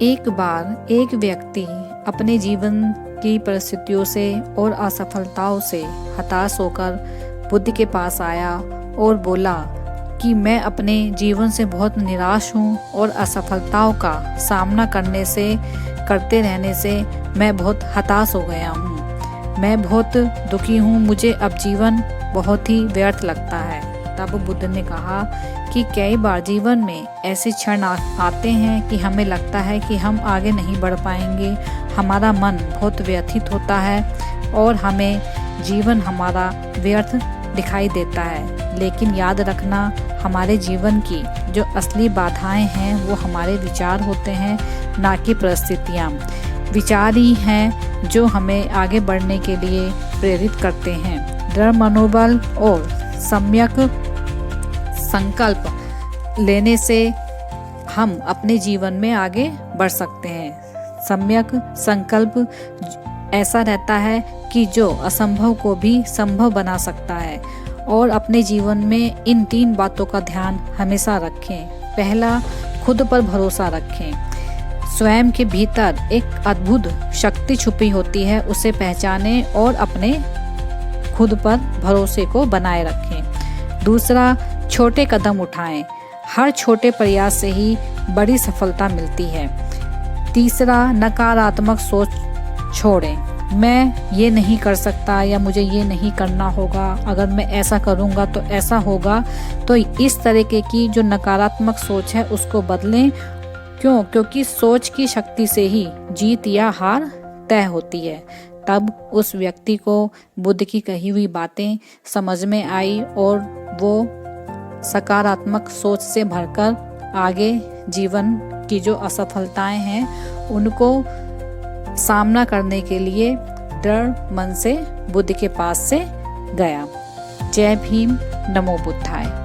एक बार एक व्यक्ति अपने जीवन की परिस्थितियों से और असफलताओं से हताश होकर बुद्ध के पास आया और बोला कि मैं अपने जीवन से बहुत निराश हूँ और असफलताओं का सामना करते रहने से मैं बहुत हताश हो गया हूँ। मैं बहुत दुखी हूँ, मुझे अब जीवन बहुत ही व्यर्थ लगता है। तब बुद्ध ने कहा कि कई बार जीवन में ऐसे क्षण आते हैं कि हमें लगता है कि हम आगे नहीं बढ़ पाएंगे, हमारा मन बहुत व्यथित होता है और हमें जीवन हमारा व्यर्थ दिखाई देता है। लेकिन याद रखना, हमारे जीवन की जो असली बाधाएं हैं वो हमारे विचार होते हैं, ना कि परिस्थितियाँ। विचार ही हैं जो हमें आगे बढ़ने के लिए प्रेरित करते हैं। दृढ़ मनोबल और सम्यक संकल्प लेने से हम अपने जीवन में आगे बढ़ सकते हैं। सम्यक संकल्प ऐसा रहता है कि जो असंभव को भी संभव बना सकता है। और अपने जीवन में इन 3 बातों का ध्यान हमेशा रखें। पहला, खुद पर भरोसा रखें। स्वयं के भीतर एक अद्भुत शक्ति छुपी होती है, उसे पहचानें और अपने खुद पर भरोसे को बनाए रखें। दूसरा, छोटे कदम उठाएं। हर छोटे प्रयास से ही बड़ी सफलता मिलती है। तीसरा, नकारात्मक सोच छोड़ें। मैं ये नहीं कर सकता या मुझे ये नहीं करना होगा, अगर मैं ऐसा करूँगा तो ऐसा होगा। तो इस तरीके की जो नकारात्मक सोच है उसको बदलें। क्योंकि सोच की शक्ति से ही जीत या हार तय होती है। तब उस व्यक्ति को बुद्ध की कही हुई बातें समझ में आई और वो सकारात्मक सोच से भरकर आगे जीवन की जो असफलताएं हैं उनको सामना करने के लिए दृढ़ मन से बुद्ध के पास से गया। जय भीम, नमो बुद्धाय।